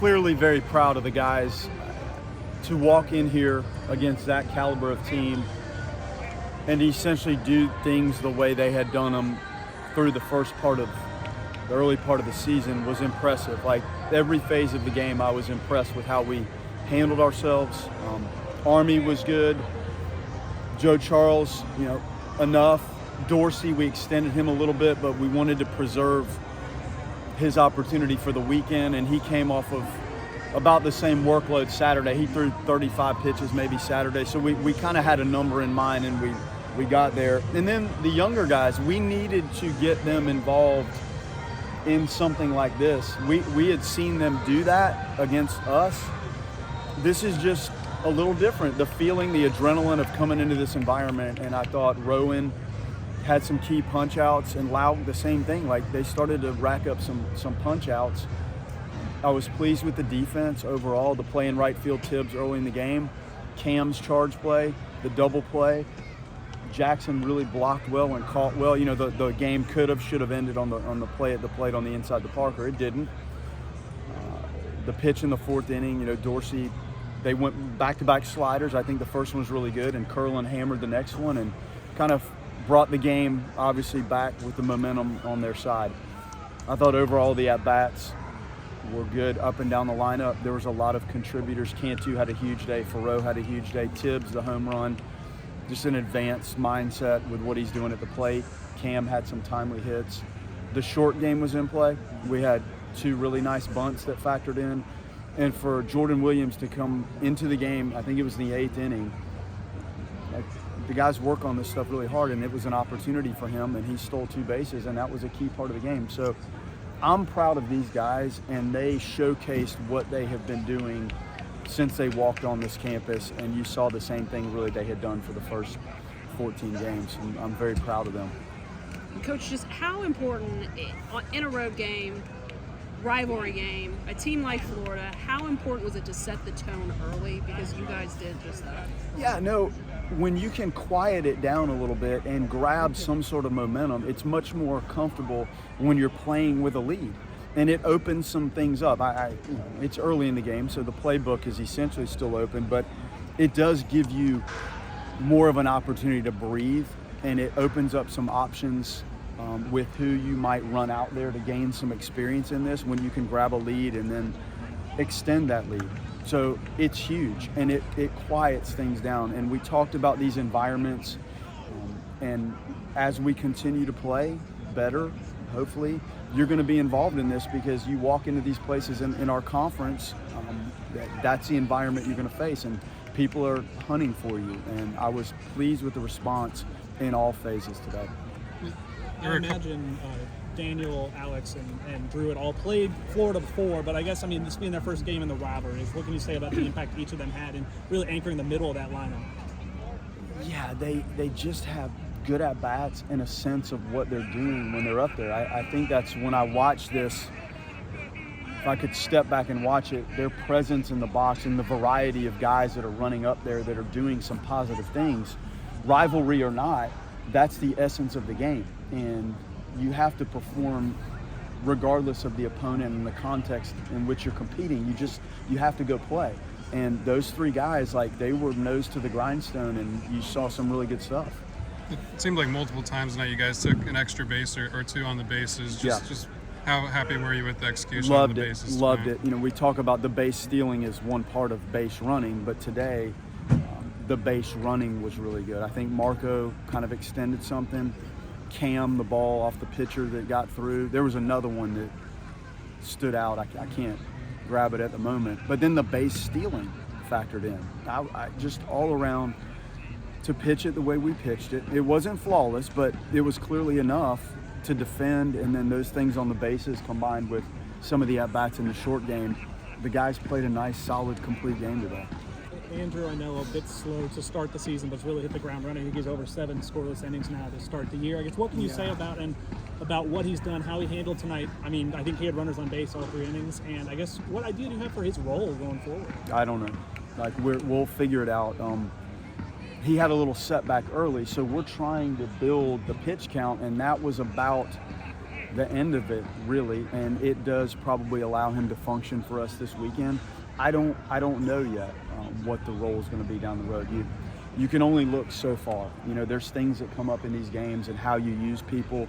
clearly very proud of the guys to walk in here against that caliber of team and essentially do things the way they had done them through the early part of the season was impressive. Like every phase of the game, I was impressed with how we handled ourselves. Army was good. Joe Charles, enough. Dorsey, we extended him a little bit, but we wanted to preserve his opportunity for the weekend, and he came off of about the same workload Saturday. He threw 35 pitches maybe Saturday, so we kind of had a number in mind, and we got there. And then the younger guys, we needed to get them involved in something like this. We had seen them do that against us. This is just a little different. The feeling, the adrenaline of coming into this environment, and I thought Rowan had some key punch outs, and Loud the same thing. Like they started to rack up some punch outs. I was pleased with the defense overall, the play in right field Tibbs early in the game, Cam's charge play, the double play. Jackson really blocked well and caught well. The game should have ended on the play at the plate on the inside the Parker. It didn't. The pitch in the fourth inning, Dorsey, they went back-to-back sliders. I think the first one was really good, and Curlin hammered the next one and kind of brought the game obviously back with the momentum on their side. I thought overall the at-bats were good up and down the lineup. There was a lot of contributors. Cantu had a huge day. Farrow had a huge day. Tibbs, the home run, just an advanced mindset with what he's doing at the plate. Cam had some timely hits. The short game was in play. We had two really nice bunts that factored in. And for Jordan Williams to come into the game, I think it was the 8th inning, the guys work on this stuff really hard, and it was an opportunity for him, and he stole 2 bases, and that was a key part of the game. So I'm proud of these guys, and they showcased what they have been doing since they walked on this campus, and you saw the same thing really they had done for the first 14 games, and I'm very proud of them. Coach, just how important in a road game, rivalry game, a team like Florida, how important was it to set the tone early, because you guys did just that? Yeah, no, when you can quiet it down a little bit and grab some sort of momentum, it's much more comfortable when you're playing with a lead. And it opens some things up. It's early in the game, so the playbook is essentially still open, but it does give you more of an opportunity to breathe, and it opens up some options with who you might run out there to gain some experience in this when you can grab a lead and then extend that lead. So it's huge, and it quiets things down. And we talked about these environments, and as we continue to play better, hopefully, you're going to be involved in this, because you walk into these places in our conference, that's the environment you're going to face, and people are hunting for you. And I was pleased with the response in all phases today. I imagine Daniel, Alex, and Drew had all played Florida before, but I guess, this being their first game in the rivalry, what can you say about the impact each of them had in really anchoring the middle of that lineup? Yeah, they just have good at-bats and a sense of what they're doing when they're up there. I think that's when I watch this, if I could step back and watch it, their presence in the box and the variety of guys that are running up there that are doing some positive things, rivalry or not, that's the essence of the game. And you have to perform regardless of the opponent and the context in which you're competing. You have to go play. And those 3 guys, they were nose to the grindstone, and you saw some really good stuff. It seemed like multiple times tonight you guys took an extra base or 2 on the bases. Just how happy were you with the execution on the bases? Loved it. We talk about the base stealing as one part of base running, but today the base running was really good. I think Marco kind of extended something. Cam, the ball off the pitcher that got through. There was another one that stood out. I can't grab it at the moment. But then the base stealing factored in. I just all around to pitch it the way we pitched it. It wasn't flawless, but it was clearly enough to defend, and then those things on the bases combined with some of the at-bats in the short game. The guys played a nice, solid, complete game today. Andrew, I know a bit slow to start the season, but has really hit the ground running. I think he's over 7 scoreless innings now to start the year. I guess, what can you say about what he's done, how he handled tonight? I think he had runners on base all 3 innings, and I guess what idea do you have for his role going forward? I don't know. We'll figure it out. He had a little setback early, so we're trying to build the pitch count, and that was about the end of it, really, and it does probably allow him to function for us this weekend. I don't know yet what the role is going to be down the road. You can only look so far. You know, there's things that come up in these games and how you use people.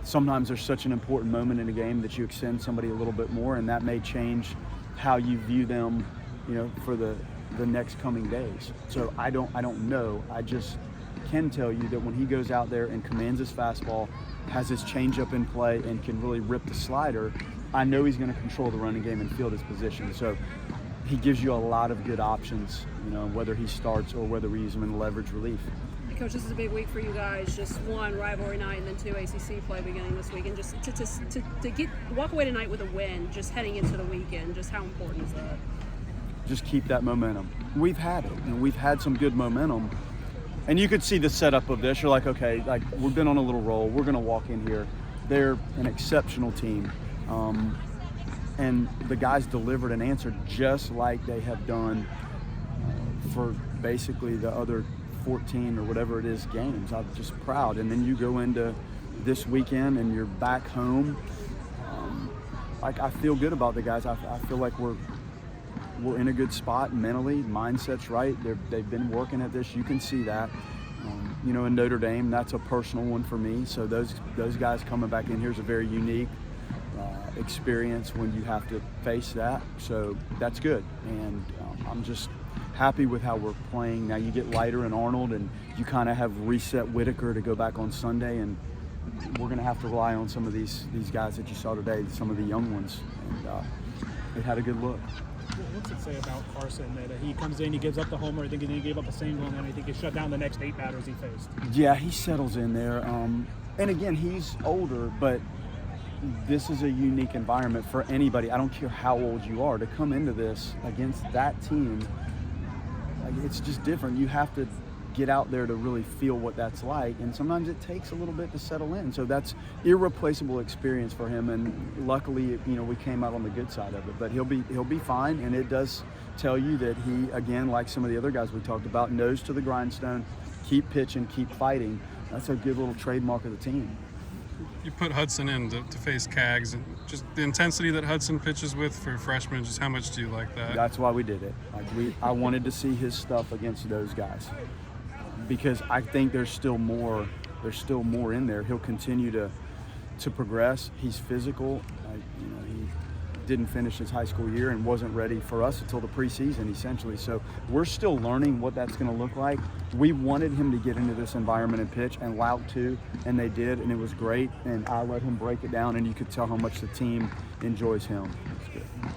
Sometimes there's such an important moment in a game that you extend somebody a little bit more, and that may change how you view them, you know, for the next coming days. So I don't know. I just can tell you that when he goes out there and commands his fastball, has his changeup in play, and can really rip the slider, I know he's going to control the running game and field his position. So he gives you a lot of good options, you know, whether he starts or whether we use him in leverage relief. Coach, this is a big week for you guys. Just one rivalry night and then two ACC play beginning this week. And just to walk away tonight with a win, just heading into the weekend, just how important is that? Just keep that momentum. We've had it, and we've had some good momentum. And you could see the setup of this. You're like, okay, like we've been on a little roll. We're going to walk in here. They're an exceptional team. And the guys delivered and answered just like they have done for basically the other 14 or whatever it is games. I'm just proud. And then you go into this weekend and you're back home. Like I feel good about the guys. I feel like we're in a good spot mentally. Mindset's right. They've been working at this. You can see that. You know, in Notre Dame, that's a personal one for me. So those guys coming back in here is a very unique experience when you have to face that. So that's good. And I'm just happy with how we're playing. Now you get Leiter and Arnold, and you kind of have reset Whitaker to go back on Sunday, and we're going to have to rely on some of these guys that you saw today, some of the young ones. And they had a good look. What's it say about Carson that he comes in, he gives up the homer, I think he gave up a single, and then I think he shut down the next 8 batters he faced? Yeah, he settles in there. And again, he's older, but this is a unique environment for anybody. I don't care how old you are, to come into this against that team. Like, it's just different. You have to get out there to really feel what that's like, and sometimes it takes a little bit to settle in. So that's irreplaceable experience for him, and luckily, you know, we came out on the good side of it. But he'll be fine, and it does tell you that he, again, like some of the other guys we talked about, nose to the grindstone, keep pitching, keep fighting. That's a good little trademark of the team. You put Hudson in to face Cags, and just the intensity that Hudson pitches with for freshmen, just how much do you like that? That's why we did it. I wanted to see his stuff against those guys, because I think there's still more in there. He'll continue to progress. He's physical. You know, he didn't finish his high school year and wasn't ready for us until the preseason, essentially. So we're still learning what that's going to look like. We wanted him to get into this environment and pitch, and Loud too, and they did, and it was great. And I let him break it down, and you could tell how much the team enjoys him. It's good.